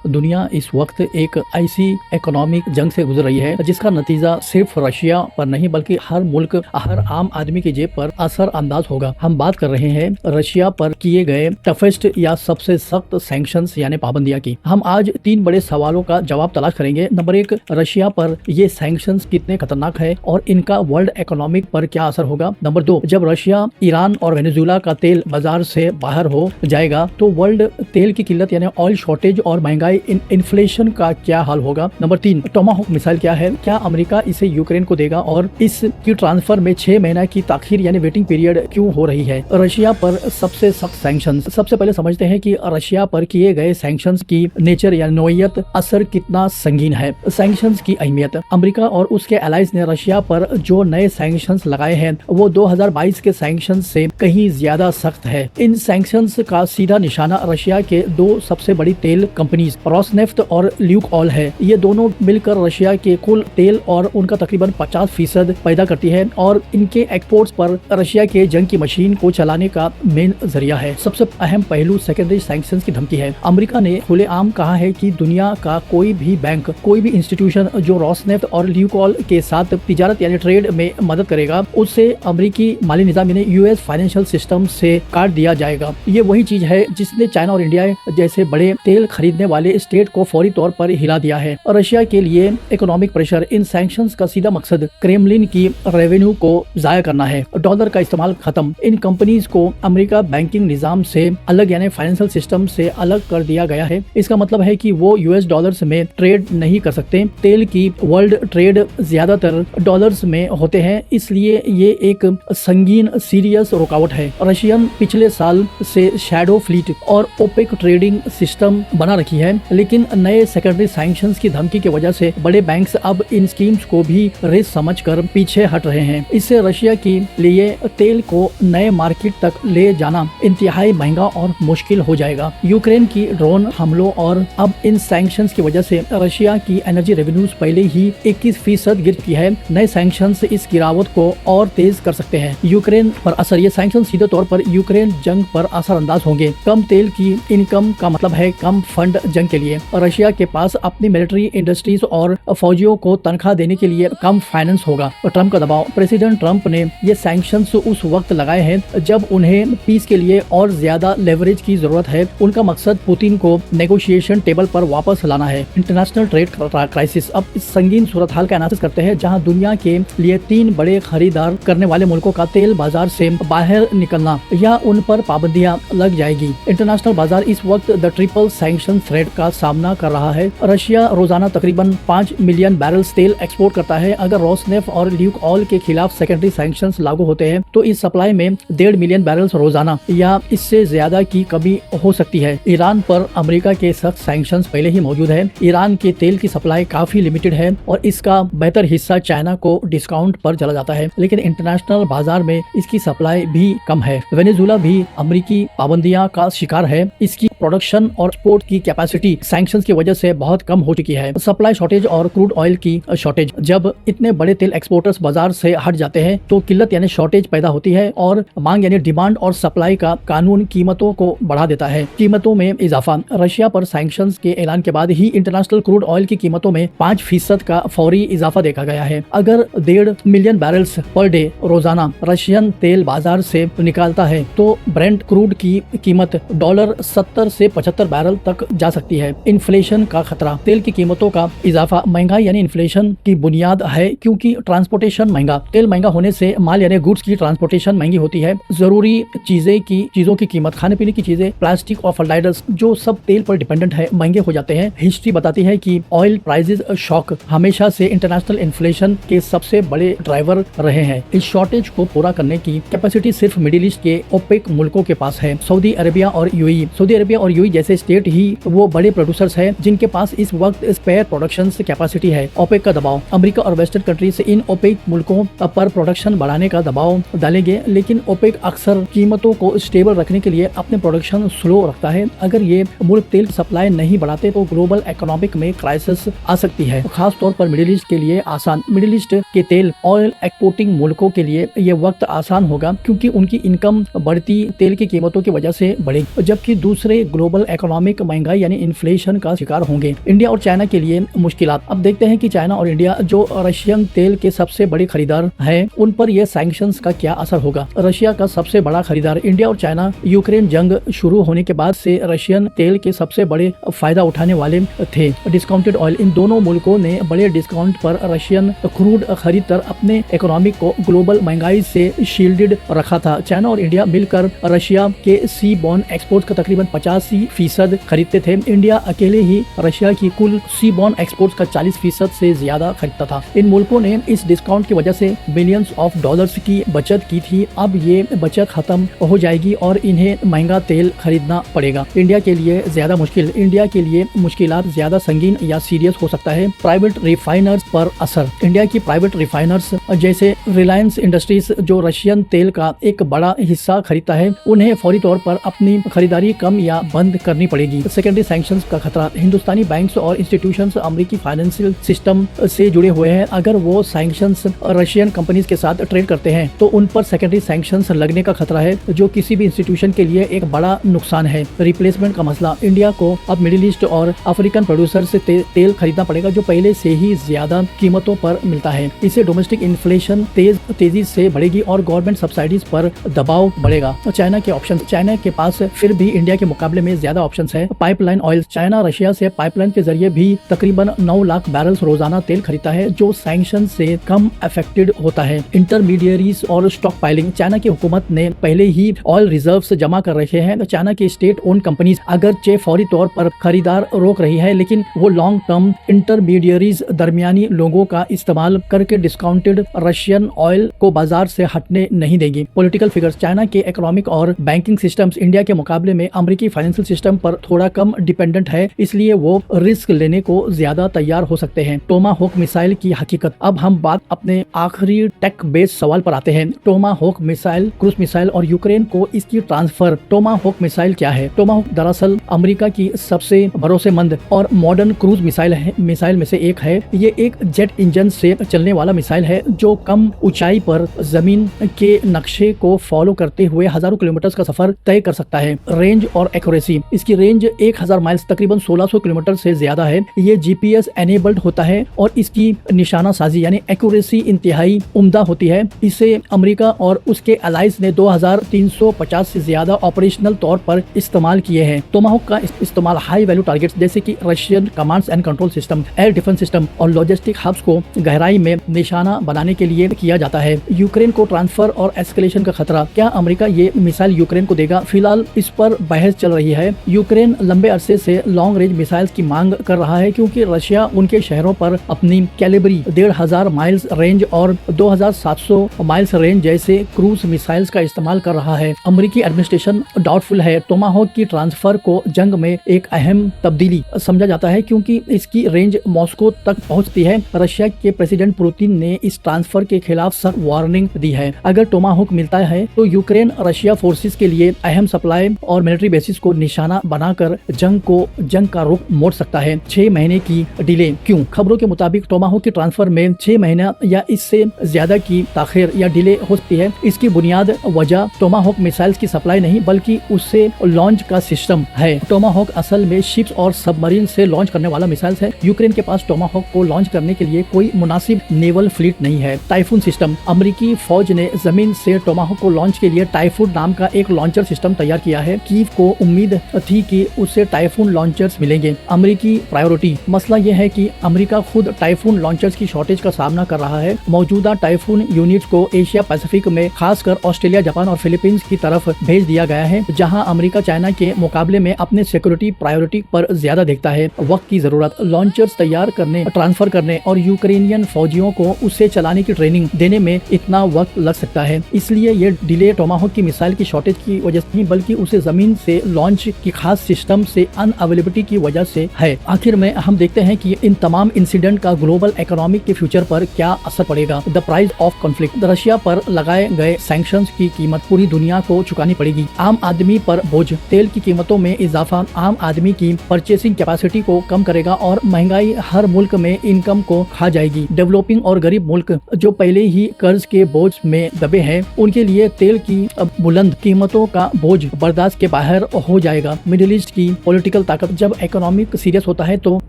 दुनिया इस वक्त एक ऐसी इकोनॉमिक जंग से गुजर रही है जिसका नतीजा सिर्फ रशिया पर नहीं बल्कि हर मुल्क, हर आम आदमी की जेब पर असर अंदाज होगा। हम बात कर रहे हैं रशिया पर किए गए टफेस्ट या सबसे सख्त सैंक्शंस यानी पाबंदियां की। हम आज 3 बड़े सवालों का जवाब तलाश करेंगे। नंबर 1, रशिया पर ये सैंक्शंस कितने खतरनाक है और इनका वर्ल्ड इकोनॉमिक पर क्या असर होगा। नंबर 2, जब रशिया, ईरान और वेनेजुएला का तेल बाजार से बाहर हो जाएगा तो वर्ल्ड तेल की किल्लत यानी ऑयल शॉर्टेज और महंगाई, इन्फ्लेशन का क्या हाल होगा। नंबर 3, टोमाहोक मिसाइल क्या है, क्या अमेरिका इसे यूक्रेन को देगा और इसकी ट्रांसफर में 6 महीना की ताखीर यानी वेटिंग पीरियड क्यों हो रही है। रशिया पर सबसे सख्त सैंक्शंस। सबसे पहले समझते हैं कि रशिया पर किए गए सैंक्शंस की नेचर या नोयत, असर कितना संगीन है। सैंक्शंस की अहमियत। अमेरिका और उसके एलाइज ने रशिया पर जो नए सैंक्शंस लगाए हैं वो 2022 के सैंक्शंस से कहीं ज्यादा सख्त है। इन सैंक्शंस का सीधा निशाना रशिया के 2 सबसे बड़ी तेल कंपनीज रोसनेफ्ट और ल्यूकऑयल है। ये दोनों मिलकर रशिया के कुल तेल और उनका तकरीबन 50% पैदा करती है और इनके एक्सपोर्ट्स पर रशिया के जंग की मशीन को चलाने का मेन जरिया है। सबसे अहम पहलू सेकेंडरी सैंक्शंस की धमकी है। अमेरिका ने खुलेआम कहा है कि दुनिया का कोई भी बैंक, कोई भी इंस्टीट्यूशन जो रोसनेफ्ट और ल्यूकऑयल के साथ तिजारत यानी ट्रेड में मदद करेगा उससे अमेरिकी माली निजाम यानी यूएस फाइनेंशियल सिस्टम से काट दिया जाएगा। ये वही चीज है जिसने चाइना और इंडिया जैसे बड़े तेल खरीदने वाले स्टेट को फौरी तौर पर हिला दिया है। रशिया के लिए इकोनॉमिक प्रेशर। इन सैंक्शंस का सीधा मकसद क्रेमलिन की रेवेन्यू को जाया करना है, डॉलर का इस्तेमाल खत्म। इन कंपनीज को अमेरिका बैंकिंग निजाम से अलग यानी फाइनेंशियल सिस्टम से अलग कर दिया गया है। इसका मतलब है कि वो यूएस डॉलर्स में ट्रेड नहीं कर सकते। तेल की वर्ल्ड ट्रेड ज्यादातर डॉलर्स में होते हैं, इसलिए ये एक संगीन सीरियस रुकावट है। रशियन पिछले साल से शैडो फ्लीट और ओपेक ट्रेडिंग सिस्टम बना रखी है, लेकिन नए सेकेंडरी सैंक्शंस की धमकी की वजह से बड़े बैंक्स अब इन स्कीम्स को भी रेस समझकर पीछे हट रहे हैं। इससे रशिया के लिए तेल को नए मार्केट तक ले जाना इंतहाई महंगा और मुश्किल हो जाएगा। यूक्रेन की ड्रोन हमलों और अब इन सैंक्शंस की वजह से रशिया की एनर्जी रेवेन्यूज पहले ही 21% गिर चुकी है। नए सैंक्शंस इस गिरावट को और तेज कर सकते हैं। यूक्रेन पर असर। ये सैंक्शन सीधे तौर पर यूक्रेन जंग पर असरअंदाज होंगे। कम तेल की इनकम का मतलब है कम फंड जंग के लिए। रशिया के पास अपनी मिलिट्री इंडस्ट्रीज और फौजियों को तनख्वाह देने के लिए कम फाइनेंस होगा। ट्रंप का दबाव। प्रेसिडेंट ट्रंप ने ये सैंक्शंस उस वक्त लगाए हैं जब उन्हें पीस के लिए और ज्यादा लेवरेज की जरूरत है। उनका मकसद पुतिन को नेगोशिएशन टेबल पर वापस लाना है। International trade crisis. अब इस संगीन सूरत हाल का एनालिसिस करते हैं जहां दुनिया के लिए 3 बड़े खरीदार करने वाले मुल्कों का तेल बाजार से बाहर निकलना या उन पर पाबंदियां लग जाएगी। इंटरनेशनल बाजार इस वक्त द ट्रिपल सैंक्शन थ्रेट का सामना कर रहा है। रशिया रोजाना तकरीबन 5 मिलियन बैरल्स तेल एक्सपोर्ट करता है। अगर रोसनेफ्ट और ल्यूकऑयल के खिलाफ सेकेंडरी सैंक्शंस लागू होते हैं तो इस सप्लाई में 1.5 मिलियन बैरल्स रोजाना या इससे ज्यादा की कमी हो सकती है। ईरान पर अमेरिका के सख्त सैंक्शंस पहले ही मौजूद है। ईरान के तेल की सप्लाई काफी लिमिटेड है और इसका बेहतर हिस्सा चाइना को डिस्काउंट पर चला जाता है, लेकिन इंटरनेशनल बाजार में इसकी सप्लाई भी कम है। वेनेजुएला भी अमेरिकी पाबंदियां का शिकार है। इसकी प्रोडक्शन और एक्सपोर्ट की कैपेसिटी सैंक्शंस की वजह से बहुत कम हो चुकी है। सप्लाई शॉर्टेज और क्रूड ऑयल की शॉर्टेज। जब इतने बड़े तेल एक्सपोर्टर्स बाजार से हट जाते हैं तो किल्लत यानी शॉर्टेज पैदा होती है और मांग यानी डिमांड और सप्लाई का कानून कीमतों को बढ़ा देता है। कीमतों में इजाफा। रशिया पर सैंक्शंस के ऐलान के बाद ही इंटरनेशनल क्रूड ऑयल की कीमतों में 5% का फौरी इजाफा देखा गया है। अगर 1.5 मिलियन बैरल्स पर डे रोजाना रशियन तेल बाजार से निकालता है तो ब्रेंट क्रूड की कीमत $70 से 75 बैरल तक जा सकती है। इन्फ्लेशन का खतरा। तेल की कीमतों का इजाफा महंगाई यानी इन्फ्लेशन की बुनियाद है, क्योंकि ट्रांसपोर्टेशन महंगा। तेल महंगा होने से माल यानी गुड्स की ट्रांसपोर्टेशन महंगी होती है। जरूरी चीजों की कीमत, खाने पीने की चीजें, प्लास्टिक और फर्टिलाइजर्स जो सब तेल पर डिपेंडेंट है, महंगे हो जाते हैं। हिस्ट्री बताती है कि ऑयल प्राइसेस शॉक हमेशा से इंटरनेशनल इन्फ्लेशन के सबसे बड़े ड्राइवर रहे हैं। इस शॉर्टेज को पूरा करने की कैपेसिटी सिर्फ मिडिल ईस्ट के ओपेक मुल्कों के पास है। सऊदी अरेबिया और यूएई। सऊदी अरेबिया और यूएई जैसे स्टेट ही वो बड़े प्रोड्यूसर्स हैं जिनके पास इस वक्त स्पेयर प्रोडक्शन कैपेसिटी है। ओपेक का दबाव। अमेरिका और वेस्टर्न कंट्रीज इन ओपेक मुल्कों पर प्रोडक्शन बढ़ाने का दबाव डालेंगे, लेकिन ओपेक अक्सर कीमतों को स्टेबल रखने के लिए अपने प्रोडक्शन स्लो रखता है। अगर ये मुल्क तेल सप्लाई नहीं बढ़ाते तो ग्लोबल इकोनॉमिक में क्राइसिस आ सकती है, खास तौर पर मिडिल ईस्ट के लिए आसान। मिडिल ईस्ट के तेल ऑयल एक्सपोर्टिंग मुल्कों के लिए ये वक्त आसान होगा क्योंकि उनकी इनकम बढ़ती तेल की कीमतों की वजह से बढ़ेगी, जबकि दूसरे ग्लोबल इकोनॉमिक महंगाई यानी इन्फ्लेशन का शिकार होंगे। इंडिया और चाइना के लिए मुश्किलात। अब देखते हैं कि चाइना और इंडिया जो रशियन तेल के सबसे बड़े खरीदार हैं, उन पर यह सैंक्शंस का क्या असर होगा। रशिया का सबसे बड़ा खरीदार इंडिया और चाइना यूक्रेन जंग शुरू होने के बाद से रशियन तेल के सबसे बड़े फायदा उठाने वाले थे। Discounted oil. इन दोनों मुल्कों ने बड़े डिस्काउंट पर रशियन क्रूड खरीद कर अपने इकोनॉमिक को ग्लोबल महंगाई से शील्डेड रखा था। चाइना और इंडिया मिलकर रशिया के सी बॉर्न एक्सपोर्ट का तकरीबन 85% खरीदते थे। इंडिया अकेले ही रशिया की कुल सी बॉर्न एक्सपोर्ट का 40% से ज्यादा खरीदता था। इन मुल्कों ने इस डिस्काउंट की वजह से बिलियंस ऑफ डॉलर्स की बचत की थी। अब ये बचत खत्म हो जाएगी और इन्हें महंगा तेल खरीदना पड़ेगा। इंडिया के लिए ज्यादा मुश्किल। इंडिया के लिए मुश्किलात ज्यादा संगीन या सीरियस हो सकता है। प्राइवेट रिफाइनर्स पर असर। इंडिया की प्राइवेट रिफाइनर्स जैसे रिलायंस इंडस्ट्रीज जो रशियन तेल का एक बड़ा हिस्सा खरीदता है, उन्हें फौरी तौर पर अपनी खरीदारी कम या बंद करनी पड़ेगी। सेकेंडरी सैंक्शंस का खतरा। हिंदुस्तानी बैंक्स और इंस्टीट्यूशंस अमेरिकी फाइनेंशियल सिस्टम से जुड़े हुए हैं। अगर वो सैंक्शंस रशियन कंपनीज के साथ ट्रेड करते हैं तो उन पर सेकेंडरी सैंक्शंस लगने का खतरा है, जो किसी भी इंस्टीट्यूशन के लिए एक बड़ा नुकसान है। रिप्लेसमेंट का मसला। इंडिया को अब मिडिल ईस्ट और अफ्रीकन प्रोड्यूसर से तेल खरीदना पड़ेगा जो पहले से ही ज्यादा कीमतों पर मिलता है। इससे डोमेस्टिक इन्फ्लेशन तेजी से बढ़ेगी और गवर्नमेंट सब्सिडीज पर दबाव बढ़ेगा। चाइना के ऑप्शन। चाइना के पास फिर भी इंडिया के मुकाबले में ज्यादा ऑप्शंस है। Pipeline oil. चाइना रशिया से पाइपलाइन के जरिए भी तकरीबन 9 लाख बैरल्स रोजाना तेल खरीदता है, जो सैंक्शन से कम अफेक्टेड होता है। इंटरमीडियरीज और स्टॉक पाइलिंग। चाइना की हुकूमत ने पहले ही ऑयल रिजर्व्स जमा कर रखे हैं। तो चाइना की स्टेट ओन कंपनीज अगरचे फौरी तौर पर खरीदार रोक रही है, लेकिन वो लॉन्ग टर्म इंटरमीडियरीज दरमियानी लोगों का इस्तेमाल करके डिस्काउंटेड रशियन ऑयल को बाजार से हटने नहीं देगी। Political figures. चाइना के इकोनॉमिक और बैंकिंग सिस्टम्स इंडिया के मुकाबले में अमेरिकी फाइनेंशियल सिस्टम पर थोड़ा कम डिपेंडेंट है, इसलिए वो रिस्क लेने को ज्यादा तैयार हो सकते हैं। टोमाहोक मिसाइल की हकीकत। अब हम बात अपने आखिरी टेक बेस्ड सवाल पर आते हैं। टोमाहोक मिसाइल, क्रूज मिसाइल और यूक्रेन को इसकी ट्रांसफर। टोमाहोक मिसाइल क्या है? टोमाहोक दरअसल अमेरिका की सबसे भरोसेमंद और मॉडर्न क्रूज मिसाइल में से एक है। ये एक जेट इंजन से चलने वाला मिसाइल है जो कम ऊंचाई पर जमीन के नक्शे को फॉलो करते हुए हजारों किलोमीटर का सफर तय कर सकता है। रेंज और एक्यूरेसी। इसकी रेंज 1000 माइल्स तकरीबन 1600 किलोमीटर से ज्यादा है। ये जीपीएस एनेबल्ड होता है और इसकी निशाना साजी यानी एक्यूरेसी इंतहाई उम्दा होती है। इसे अमेरिका और उसके अलाइज ने 2350 से ज्यादा ऑपरेशनल तौर पर इस्तेमाल किए हैं। टोमाहोक का इस्तेमाल हाई वैल्यू टारगेट्स जैसे कि Russian commands and control system, air defence system और लॉजिस्टिक हब्स को गहराई में निशाना बनाने के लिए किया जाता है। यूक्रेन को ट्रांसफर और एस्केलेशन का खतरा। क्या अमेरिका ये मिसाइल यूक्रेन को देगा? फिलहाल इस पर बहस चल रही है। यूक्रेन लंबे अरसे से लॉन्ग रेंज मिसाइल्स की मांग कर रहा है क्योंकि रशिया उनके शहरों पर अपनी कैलिबरी 1500 माइल्स रेंज और 2700 माइल्स रेंज जैसे क्रूज मिसाइल्स का इस्तेमाल कर रहा है। अमेरिकी एडमिनिस्ट्रेशन डाउटफुल है। टोमाहोक की ट्रांसफर को जंग में एक अहम तब्दीली समझा जाता है क्योंकि इसकी रेंज मॉस्को तक पहुंचती है। रशिया के प्रेसिडेंट पुतिन ने इस ट्रांसफर के खिलाफ सख्त वार्निंग दी है। अगर टोमाहोक मिलता है तो यूक्रेन रशिया फोर्सेस के लिए अहम सप्लाई और मिलिट्री बेसिस को निशाना बनाकर जंग का रुख मोड़ सकता है। 6 महीने की डिले क्यों? खबरों के मुताबिक टोमाहोक की ट्रांसफर में 6 महीना या इससे ज्यादा की ताखिर या डिले हो सकती है। इसकी बुनियाद वजह टोमाहोक मिसाइल्स की सप्लाई नहीं बल्कि उससे लॉन्च का सिस्टम है। टोमाहोक असल में शिप्स और सबमरीन से लॉन्च करने वाला मिसाइल्स है। यूक्रेन के पास टोमाहोक को लॉन्च करने के लिए कोई मुनासिब नेवल फ्लीट नहीं है। Typhoon system. अमेरिकी फौज ने जमीन से टोमाहोक को लॉन्च के लिए टाइफून नाम का एक लॉन्चर सिस्टम तैयार किया है। कीव को उम्मीद थी कि उससे टाइफून लॉन्चर्स मिलेंगे। अमेरिकी प्रायोरिटी। मसला यह है कि अमेरिका खुद टाइफून लॉन्चर्स की शॉर्टेज का सामना कर रहा है। मौजूदा टाइफून यूनिट्स को एशिया पैसिफिक में खासकर ऑस्ट्रेलिया, जापान और फिलीपींस की तरफ भेज दिया गया है, जहां अमेरिका चाइना के मुकाबले में अपने सिक्योरिटी प्रायोरिटी पर ज्यादा देखता है। वक्त की जरूरत। लॉन्चर्स तैयार करने, ट्रांसफर करने और यूक्रेनियन फौजियों को उससे चलाने की ट्रेनिंग देने में इतना वक्त लग सकता है। इसलिए ये डिले टोमाहोक की मिसाइल की शॉर्टेज की वजह से नहीं बल्कि उसे जमीन से लॉन्च की खास सिस्टम से अनअवेलेबिलिटी की वजह से है। आखिर में हम देखते हैं कि इन तमाम इंसिडेंट का ग्लोबल इकोनॉमिक के फ्यूचर पर क्या असर पड़ेगा। The price of conflict. Russia पर लगाए गए सैंक्शंस की कीमत पूरी दुनिया को चुकानी पड़ेगी। आम आदमी पर बोझ। तेल की कीमतों में इजाफा आम आदमी की परचेसिंग कैपेसिटी को कम करेगा और महंगाई हर मुल्क में इनकम को खा जाएगी। डेवलपिंग और गरीब मुल्क जो पहले ही कर्ज के बोझ में दबे हैं, उनके लिए तेल की बुलंद कीमतों का बोझ बर्दाश्त के बाहर हो जाएगा। मिडिल ईस्ट की पॉलिटिकल ताकत। जब इकोनॉमिक सीरियस होता है तो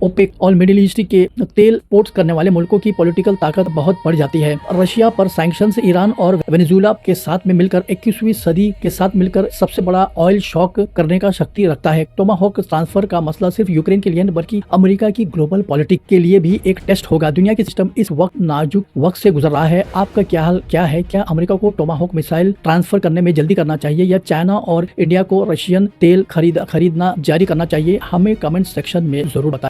ओपेक और मिडिल ईस्ट के तेल पोर्ट्स करने वाले मुल्कों की पॉलिटिकल ताकत बहुत बढ़ जाती है। रशिया पर सैंक्शंस ईरान और वेनेजुएला के साथ में मिलकर 21वीं सदी के साथ मिलकर सबसे बड़ा ऑयल शॉक करने का शक्ति रखता है। टोमाहोक ट्रांसफर का मसला सिर्फ यूक्रेन के लिए नहीं बल्कि अमेरिका की ग्लोबल पॉलिटिक्स के लिए भी एक टेस्ट होगा। दुनिया की सिस्टम इस वक्त नाजुक वक्त से गुजर रहा है। आपका क्या हाल क्या है? क्या अमेरिका को टोमाहोक मिसाइल ट्रांसफर करने में जल्दी करना चाहिए या चाइना और इंडिया को रशियन तेल खरीदना जारी करना चाहिए? हमें कमेंट सेक्शन में जरूर बताएं।